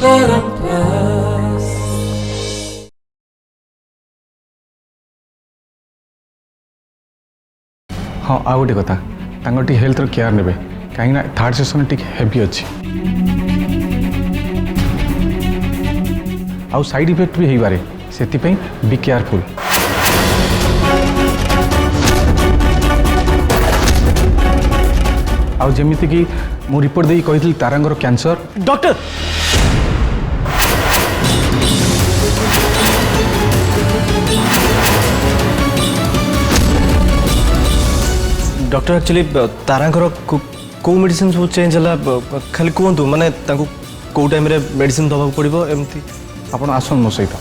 हाँ आ गोटे कथा टी हेल्थ केयर ने कहीं थर्ड सेशन टी हेवी अच्छी आउ साइड इफेक्ट भी हो पारे से बी केयरफुल। आउ जमीती कि मु रिपोर्ट दे कही तारांगर कैंसर। डॉक्टर डॉक्टर एक्चुअली तारांगर को मेडिसिन सब चेंज है खाली कहतु माने कौ टाइम रे मेडिसिन दबा पड़ो एमती आपण आसन मो सहित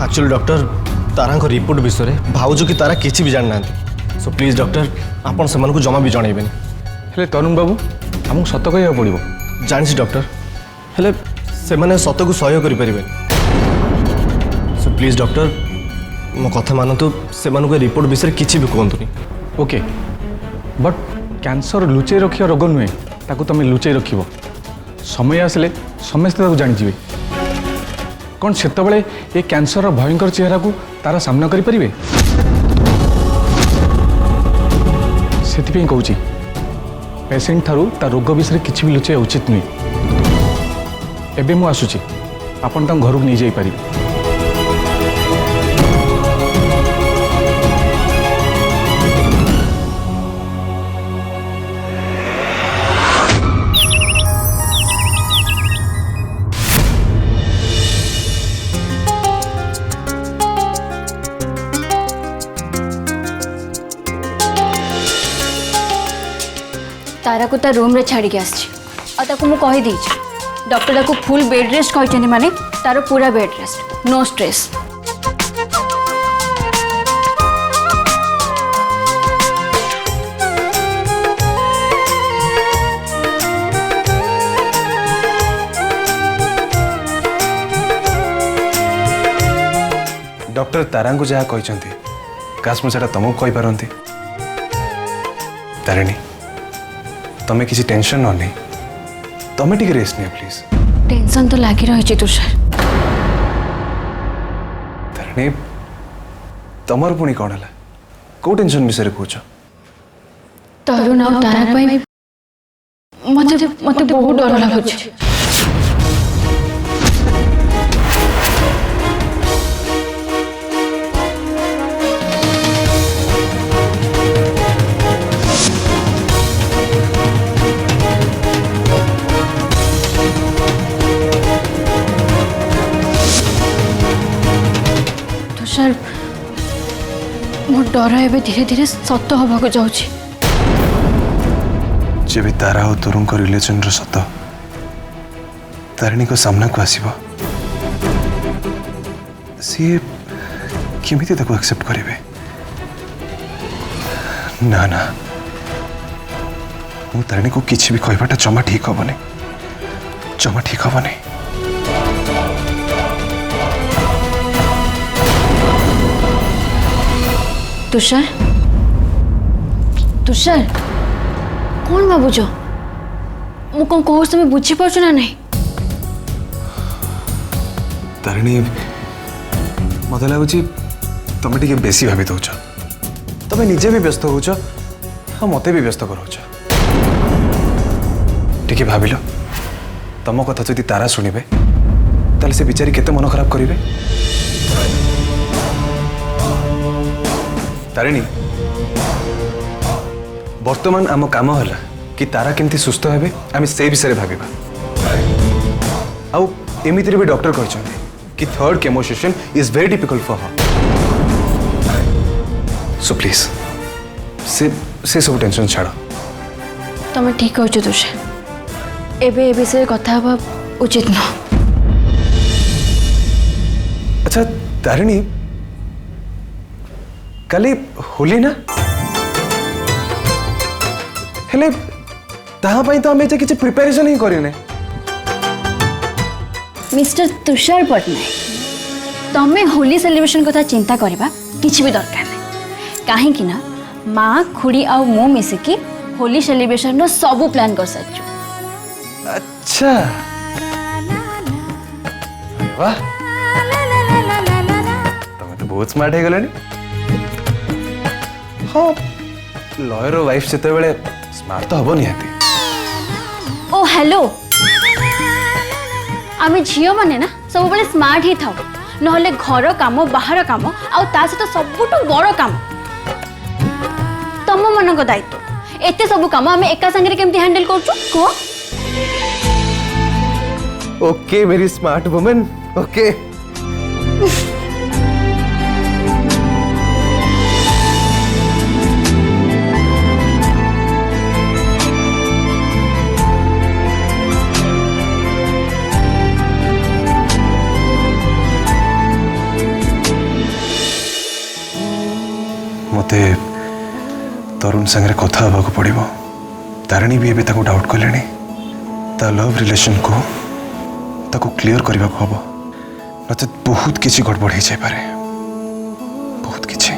एक्चुअली डॉक्टर तारा रिपोर्ट विषय भावुँ कि तारा किसी भी जान ना सो प्लीज डॉक्टर आपन से को जमा भी जनइबेन। हेले तरुण बाबू आमको सत कह पड़ो जानी डॉक्टर हेले से माने सत को सहयोग करि परिबे सो प्लीज डॉक्टर मो कथा मानतु से रिपोर्ट विषय किसी भी कहतुनी। ओके बट कैंसर लुचे रखिया रोग नुहे ताकू तुम लुचे रख समय आसिले समस्ते जानीजे कौन से ये कैंसर भयंकर चेहरा को तारा सामना करें से कहूँ पेसेंट थारू ता रोग विषय किसी भी लुचाइवा उचित नुहे। एबे मु आसुची आपन घर को नहीं जाई पारिबे। तारा को रूम रे छाड़ी के आसको मु कही दीची डॉक्टर को फुल बेड रेस्ट कहते माने तार पूरा bed rest no stress. Doctor तारा को जहाँ कहते काश मुझे तुमको कही पारती तारिणी तुम्हें किसी टेंशन न नहीं तुम्हें टिके रेस्ट नहीं प्लीज। टेंशन तो लगी रही तुषार तारिणी तुमर पुणी कौन है कौ टेंशन विषय कौच तरुण आ तारा मते बहुत डर लगुच। तुषार मो डर एवं धीरे धीरे सत हवा को जाऊँ जब तारा और तरुण को रिलेशन रो सत तारिणी को सामना को आसीबो सी केमिति ताको एक्सेप्ट करेबे ना ना मु तारिणी को किछि भी कहबाटा जमा ठीक हबो नै जमा ठीक हबो नै। तुषार तुषार कौन भावुच मु कौन कहूँ तुम बुझी पार्छ ना नहीं तारिणी मत लगुच तुम टे बेसी भावी दौच तुम निजे भी व्यस्त होच हाँ मत भी व्यस्त कराच टे भाविल तुम कथा जदि तारा शुणे ताले से बिचारी केते मन खराब करेंगे। तारिणी वर्तमान आम काम है कि तारा केमती सुस्थ हे आम से विषय भाविबा आउ एमिति भी डॉक्टर कहते कि third chemo session is very difficult for her so please से सब टेंशन छाड़ तुम ठीक कह तुषार एबे ए विषय कथा हवा उचित न। अच्छा तारिणी काली होली ना हेले ताहा पई तो हमें किसी प्रिपरेशन ही करिने। मिस्टर तुषार पटनायक तमें होली सेलिब्रेशन कथा चिंता करबा किछि भी दरकार नहीं कहीं ना माँ खुड़ी आ मु मिसिकी होली सेलिब्रेशन रो सबू प्लान कर साचु। अच्छा अरे वाह तमें तो बहुत स्मार्ट है गलनी। हाँ लॉयर वाइफ से बेले स्मार्ट तो हबो निहाती। ओ हेलो आमे झियो माने ना सब बेले स्मार्ट ही थाओ नहले घर काम बाहर काम आ ता सहित सबुठु बड़ काम तम मन दायित्व एते सब काम आमे एका संगे केमती हैंडल करछु को। ओके मेरी स्मार्ट वुमन ओके। मते तरुण संगे कथा हवा पड़ो। तारिणी भी एबे डाउट कले ता लव रिलेशन को ताको क्लियर करने को हम नचेत बहुत किसी गड़बड़ हो जाए पारे बहुत किसी।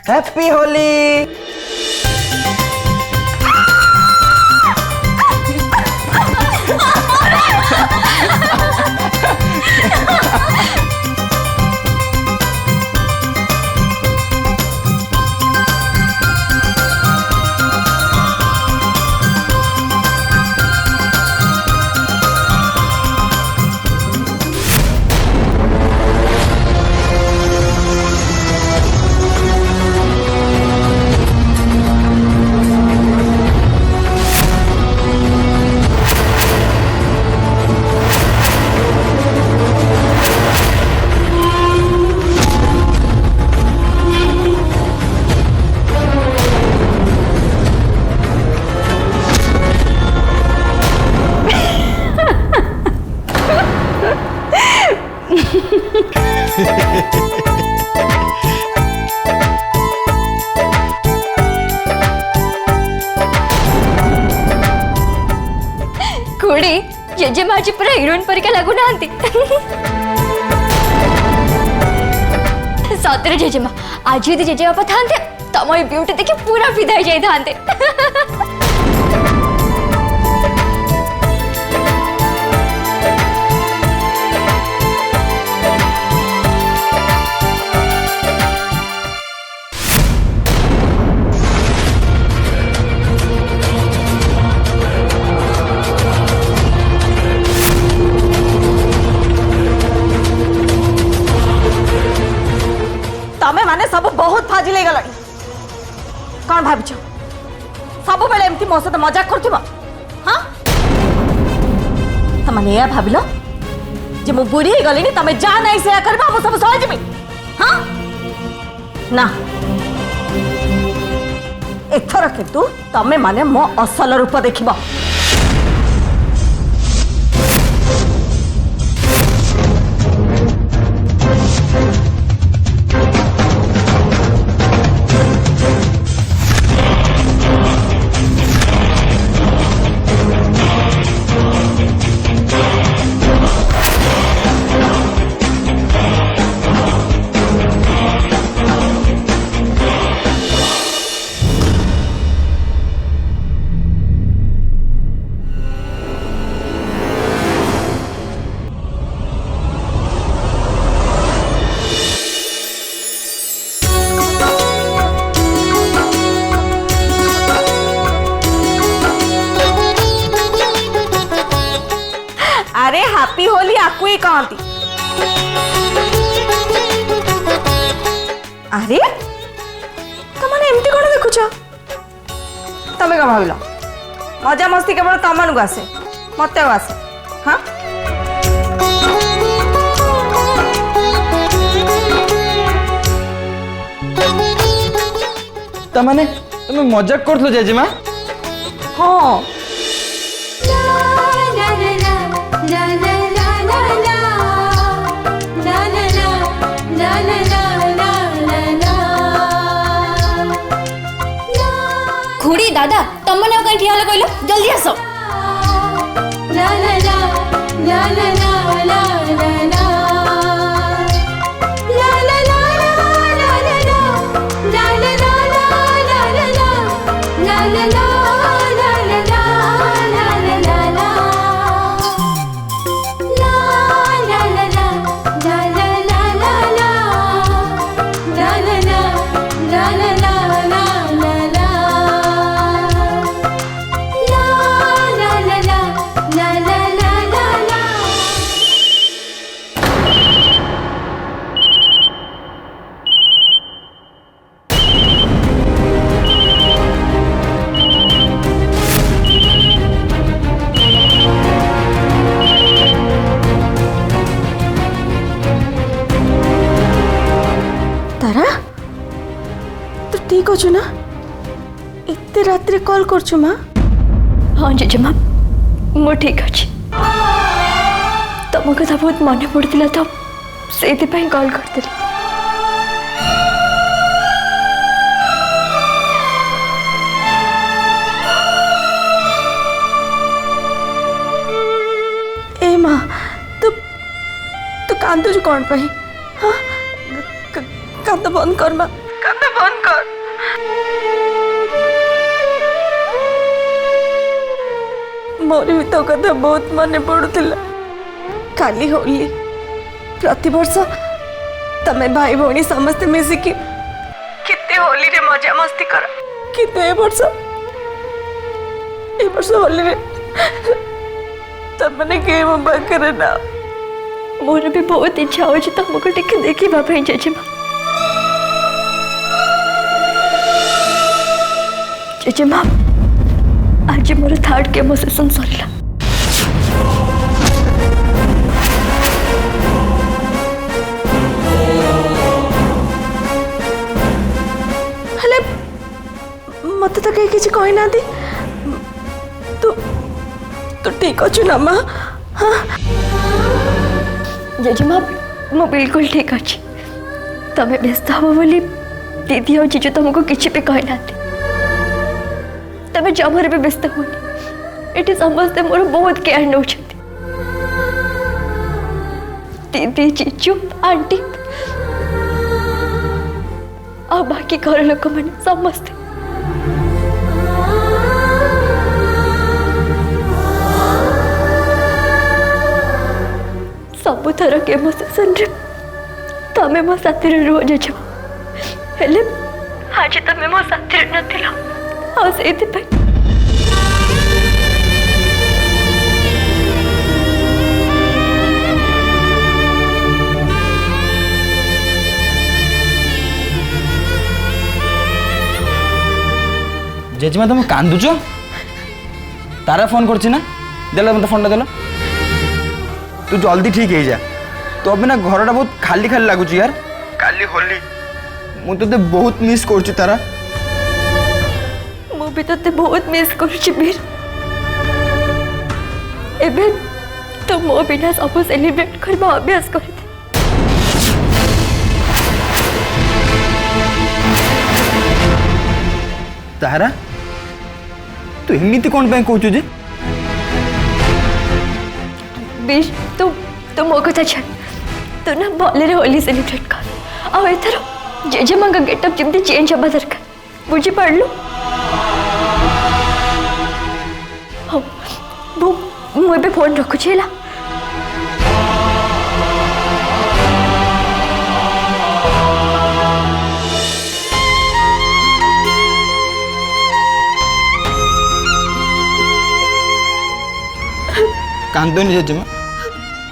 हैप्पी होली। खुड़ी जेजेमा आज पूरा हिरोइन परिका लागू नांती सतरे जेजेमा आज यदि जेजे बापा थांते तम ए ब्यूटी देखि पूरा फिदा हो जाई थांते। तमें माने सब बहुत फाजिल गल कौन भाव सब बेले एमती मो सहित मजाक कर हाँ तमें यह भाविल जे मु बुढ़ी हो गली तमें जा नहीं से कर सब सहजमी हाँ ना एथर किंतु तमें माने मो असल रूप देखिब। अरे हैप्पी होली आपको ही कहती। अरे तमने एमती कौन देखुच तमें क्या भाविल मजा मस्ती केवल तम मानू आसे मत आसे हाँ तामाने तुम मजाक करथलो जेजेमा हाँ खुड़ी दादा तुम मैंने कहीं ठिया कहलो जल्दी आसो तारा तू ठीक अच्छु ना एते रात्रि कॉल करछु माँ हाँ जेजेमा मो ठीक अच्छे तुम कथा बहुत मन पड़ता तो से कॉल करते ए माँ तू तू कांदुछु कौन पाई हाँ कांद बंद कर माँ कांद बंद कर मोर भी तो कथा बहुत मन पड़ुला काली होली प्रति वर्ष तमे भाई भौणी समस्ते मिसिकी केते होली रे मजा मस्ती कर किंतु ए वर्ष होली रे तमने के मो पाखरे ना मोर भी बहुत इच्छा हो तुमको टिके देखा जेजेमा जेजेमा आज मोर थर्ड केमो सेशन सरला हेले मत तो कहीं किसी कही ना दी तू तू ठीक अच्छु ना माँ हाँ जेजेमा मु बिल्कुल ठीक अच्छे तमें व्यस्त हम बोली दीदी और जीजू तुमको किसी भी कही ना तमें जमार भी व्यस्त होनी ये समस्ते मोर बहुत केयर नौ दीदी जीजू आंटी आ बाकी घर लोक मैंने समस्ते सबु थर केमो सेशन रे तमें मो साथी रे रुह जेजेमा हेले आज तमें मो साथी रे नथिला आ सेति पे जेजेमा तुम कांदुच तारा फोन करछि ना देला मत फोन देला तू जल्दी ठीक हो जा तो अभी ना घरटा बहुत खाली खाली लगुच यार काली होली मुझे तो बहुत मिस कर तारा मु भी तो बहुत मिस कर एबे तो मो बिना सब सेलिब्रेट करबा अभ्यास कर तारा तू एमती कौन पे कहूँ जे बीश तो मो कथा छाड़ तू ना भले होली सेलिब्रेट कर आ एथर जेजेमा गेटअप जमी चेंज हवा दरकार बुझी पड़लु हाँ मुझे फोन रखुची है कांदनी जेजेमा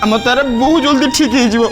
आम तारा बहुत जल्दी ठीक हो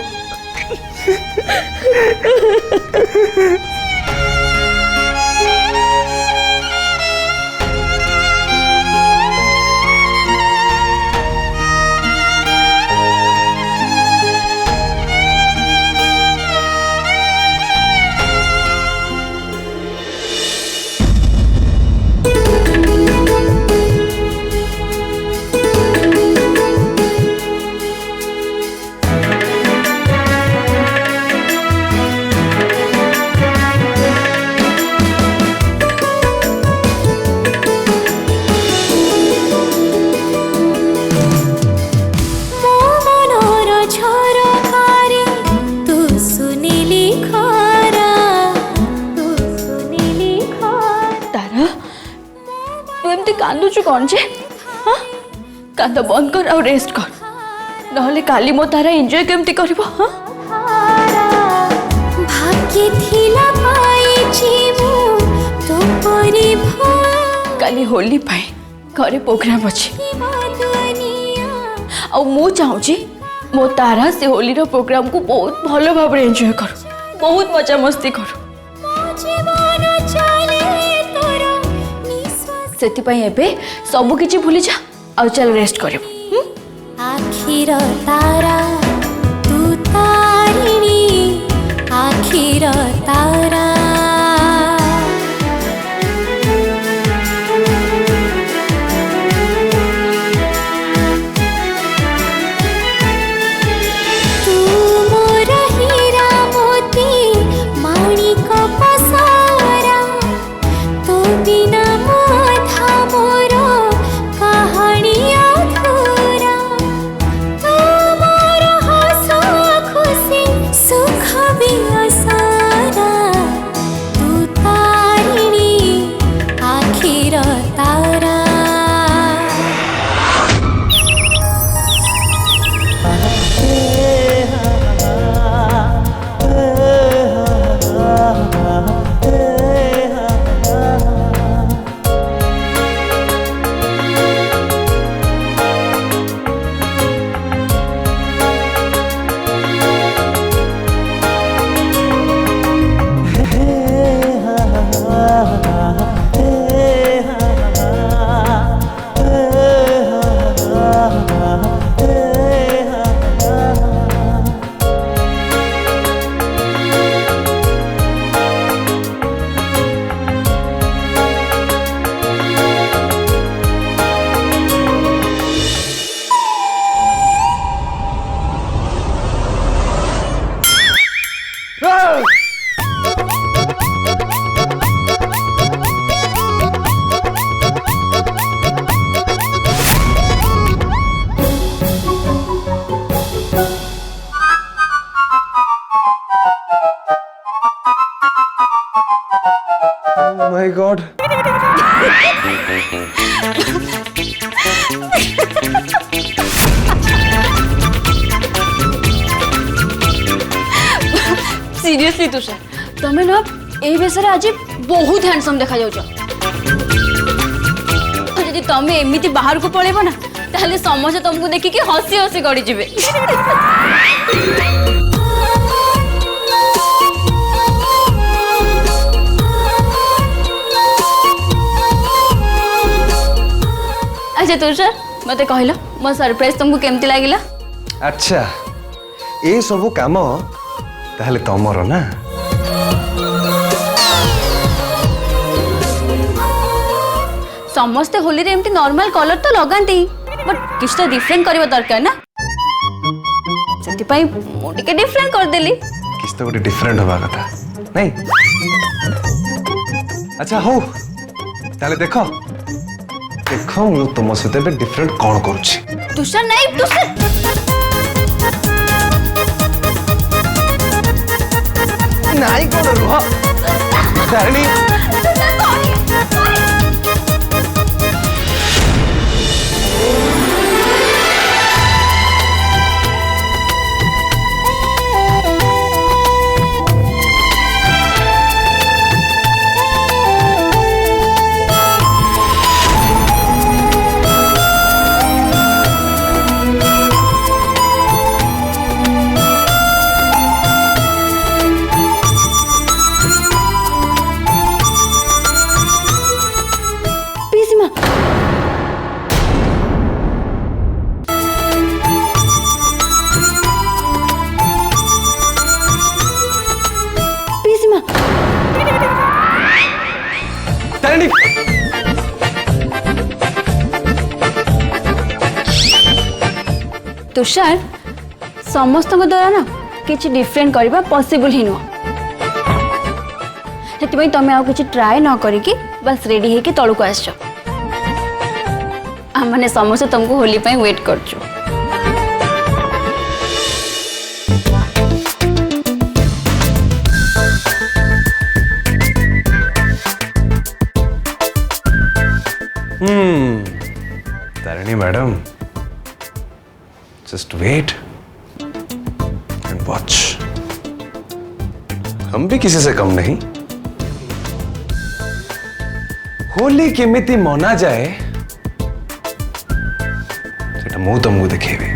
कांदुचु कौन जे हाँ कांद बंद कर और रेस्ट कर नहले काली मो तारा एंजॉय केमती करबो हाँ भाग्य थिला पाइछि मु तो परि काली होली पाए घरे प्रोग्राम अछि और मु चाहूची मो तारा से होली रो प्रोग्राम को बहुत भलो भाव एंजॉय करू बहुत मजा मस्ती करू सेति पई एबे सब किछि भूली जा और चल रेस्ट करबो आखिर तारा तू तारिणी आखिर तारा तू मोर हीरा मोती माणिक पसारा तो बिना मोधा मोर कहानी अधूरा तू मोर हस खुशी सुख भी असारा तू तारिणी आखिर तारा Oh my God. Seriously Tushar तमें ना ए बेसरे आज बहुत हैंडसम देखा जाउछ जदि तमें एमिति बाहर को पळेबो ना ताहले समझ तुमको देखि कि हसी हसी गड़ी जिवे अच्छा तुषार मते कहलो मो सरप्राइज तुमको केमती लागिला अच्छा ये सब काम ताहले तमर ना समस्ते होली रे एमती नॉर्मल कलर तो लगाती बट किछ तो डिफरेंट करबा दरकार ना सेति पई मो टिके डिफरेंट कर देली किस तो गोटे डिफरेंट हवा कथा नहीं अच्छा हो ताहले देखो देखो मु तुम सहित डिफरेंट कौन करुछि तुषार नहीं तुषार नहीं कौन रुह तारिणी तुषार समस्त द्वारा ना किसी डिफरेंट करबा पॉसिबल ही नुह से तुम आउ किसी ट्राए न करिकी बस रेडी होके तलू को आस मैंने समस्त तुमको होली पाई वेट करछु जस्ट वेट एंड वॉच। हम भी किसी से कम नहीं। होली केमिति मना जाए सेटा मु तुमको देखेबे।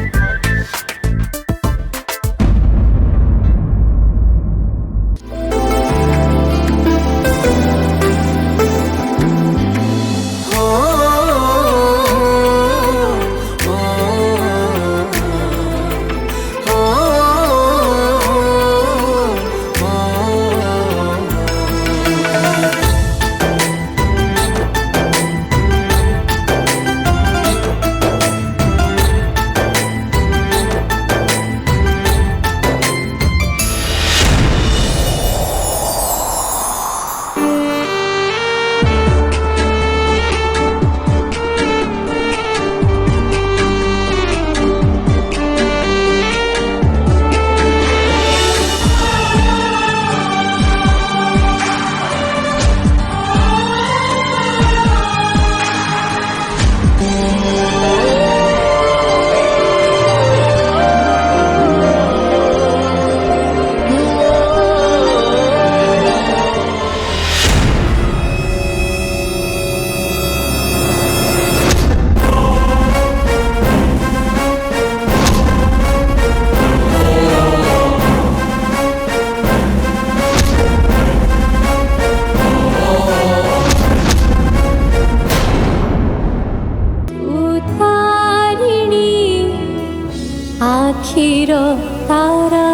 आखिर तारा